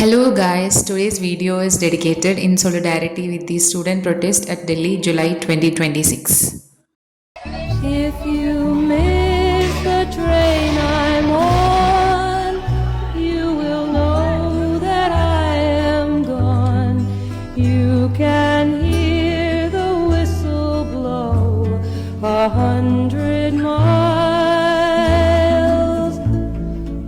Hello guys, today's video is dedicated in solidarity with the student protest at Delhi, July 2026. If you miss the train I'm on, you will know that I am gone. You can hear the whistle blow 100 miles,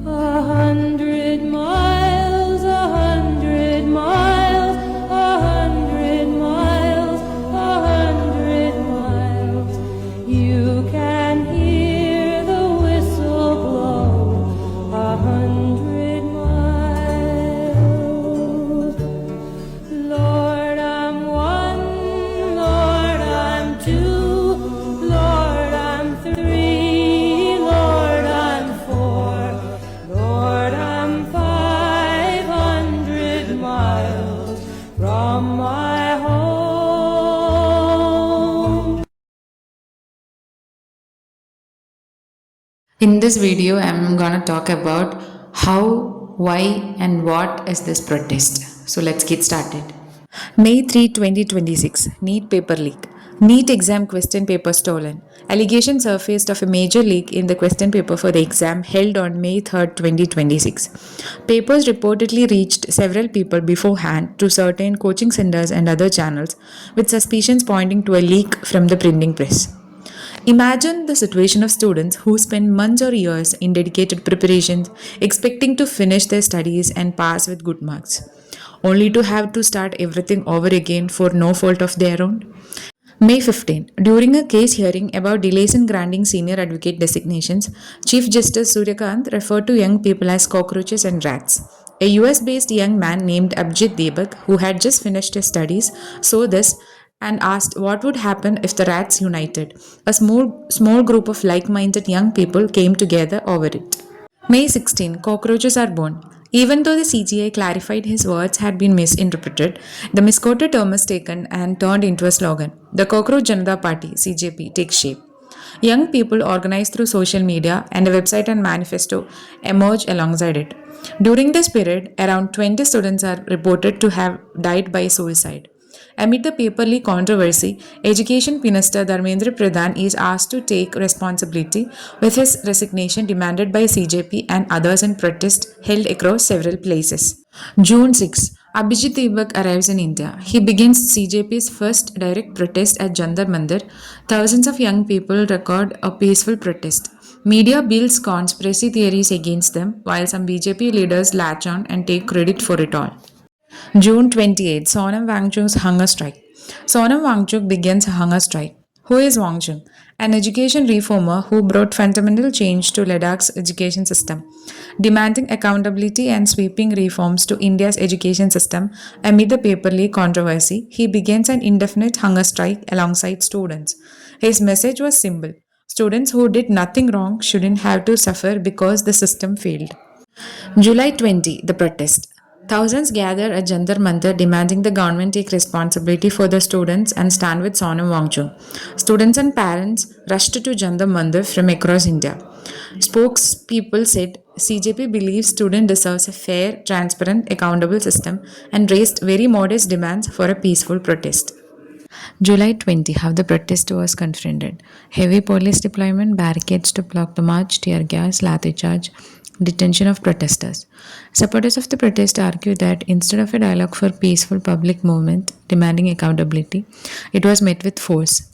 100 miles, 100 miles, 100 miles, 100 miles. You can hear the whistle blow 100 miles. Lord, I'm one, Lord, I'm two, Lord, I'm three, Lord, I'm four, Lord, I'm 500 miles from my home. In this video, I'm gonna talk about how, why, and what is this protest. So let's get started. May 3, 2026, NEET paper leak. NEET exam question paper stolen. Allegation surfaced of a major leak in the question paper for the exam held on May 3, 2026. Papers reportedly reached several people beforehand to certain coaching centers and other channels, with suspicions pointing to a leak from the printing press. Imagine the situation of students who spend months or years in dedicated preparations, expecting to finish their studies and pass with good marks, only to have to start everything over again for no fault of their own. May 15. During a case hearing about delays in granting senior advocate designations, Chief Justice Surya Kant referred to young people as cockroaches and rats. A US based young man named Abhijith Deepak, who had just finished his studies, saw this and asked what would happen if the rats united. A small group of like minded young people came together over it. May 16. Cockroaches are born. Even though the CGI clarified his words had been misinterpreted, the misquoted term is taken and turned into a slogan. The Cockroach Janata Party (CJP) takes shape. Young people organized through social media and a website and manifesto emerge alongside it. During this period, around 20 students are reported to have died by suicide. Amid the paper leak controversy, Education Minister Dharmendra Pradhan is asked to take responsibility with his resignation demanded by CJP and others in protest held across several places. June 6. Abhijith Deepak arrives in India. He begins CJP's first direct protest at Jantar Mandir. Thousands of young people record a peaceful protest. Media builds conspiracy theories against them, while some BJP leaders latch on and take credit for it all. June 28, Sonam Wangchuk's hunger strike. Sonam Wangchuk begins a hunger strike. Who is Wangchuk? An education reformer who brought fundamental change to Ladakh's education system. Demanding accountability and sweeping reforms to India's education system amid the paper leak controversy, he begins an indefinite hunger strike alongside students. His message was simple. Students who did nothing wrong shouldn't have to suffer because the system failed. July 20, the protest. Thousands gather at Jantar Mantar demanding the government take responsibility for the students and stand with Sonam Wangchuk. Students and parents rushed to Jantar Mantar from across India. Spokespeople said CJP believes student deserves a fair, transparent, accountable system and raised very modest demands for a peaceful protest. July 20, how the protest was confronted. Heavy police deployment, barricades to block the march, tear gas, lathi charge, detention of protesters. Supporters of the protest argue that instead of a dialogue for peaceful public movement demanding accountability, it was met with force.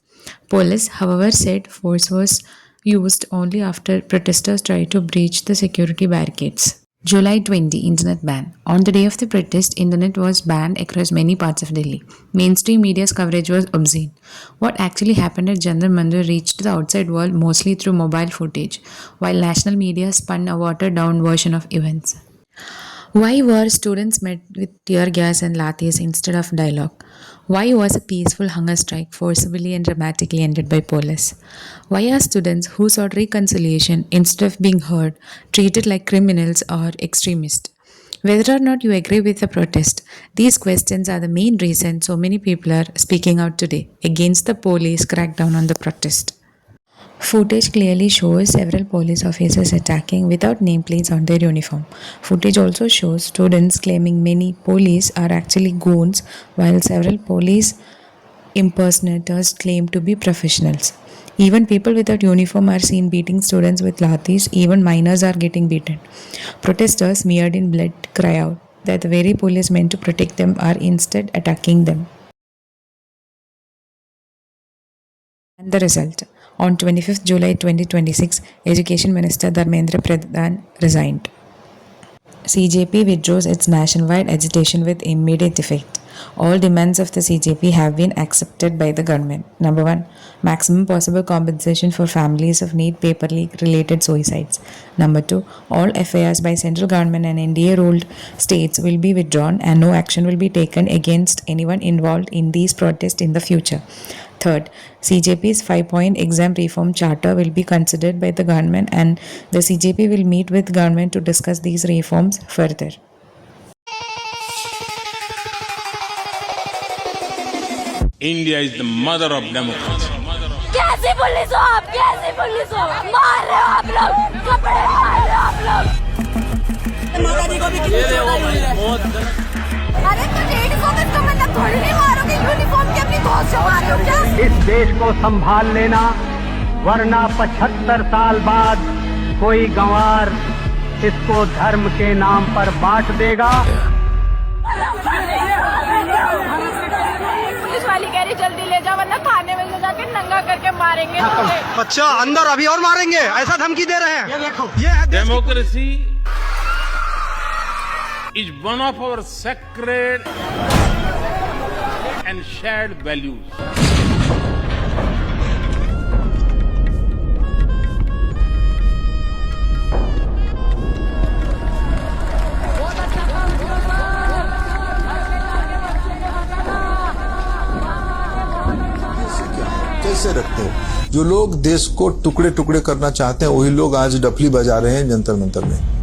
Police, however, said force was used only after protesters tried to breach the security barricades. July 20, Internet ban. On the day of the protest, Internet was banned across many parts of Delhi. Mainstream media's coverage was obscene. What actually happened at Jantar Mandir reached the outside world mostly through mobile footage, while national media spun a watered-down version of events. Why were students met with tear gas and lathis instead of dialogue? Why was a peaceful hunger strike forcibly and dramatically ended by police? Why are students who sought reconciliation instead of being heard treated like criminals or extremists? Whether or not you agree with the protest, these questions are the main reason so many people are speaking out today against the police crackdown on the protest. Footage clearly shows several police officers attacking without nameplates on their uniform. Footage also shows students claiming many police are actually goons, while several police impersonators claim to be professionals. Even people without uniform are seen beating students with lathis, even minors are getting beaten. Protesters smeared in blood cry out that the very police meant to protect them are instead attacking them. And the result. On 25th July 2026, Education Minister Dharmendra Pradhan resigned. CJP withdraws its nationwide agitation with immediate effect. All demands of the CJP have been accepted by the government. Number 1. Maximum possible compensation for families of NEET paper leak related suicides. Number 2. All FIRs by central government and NDA ruled states will be withdrawn and no action will be taken against anyone involved in these protests in the future. Third, CJP's 5-point exam reform charter will be considered by the government and the CJP will meet with government to discuss these reforms further. India is the mother of democracy. कैसी police हो आप? कैसी police हो? मार रहे हो आप लोग, कपड़े मार रहे हो आप लोग। माता जी को भी कितनी चढ़ाई हुई है। अरे तो 150 गज का मतलब थोड़ी नहीं मारोगे, यूनिफॉर्म के अपनी धौंस से मार रहे हो क्या? इस देश को संभाल लेना, वरना 75 साल बाद कोई गंवार इसको धर्म के नाम पर बांट देगा। पुलिस वाली कह रही जल्दी ले जाओ वरना थाने में ले जाके नंगा करके मारेंगे। अच्छा, अंदर अभी और मारेंगे, ऐसा धमकी दे रहे हैं। ये देखो, ये Democracy is one of our sacred and shared values. कैसे रखते हो? जो लोग देश को टुकड़े टुकड़े करना चाहते हैं वही लोग आज डफली बजा रहे हैं जंतर मंतर में।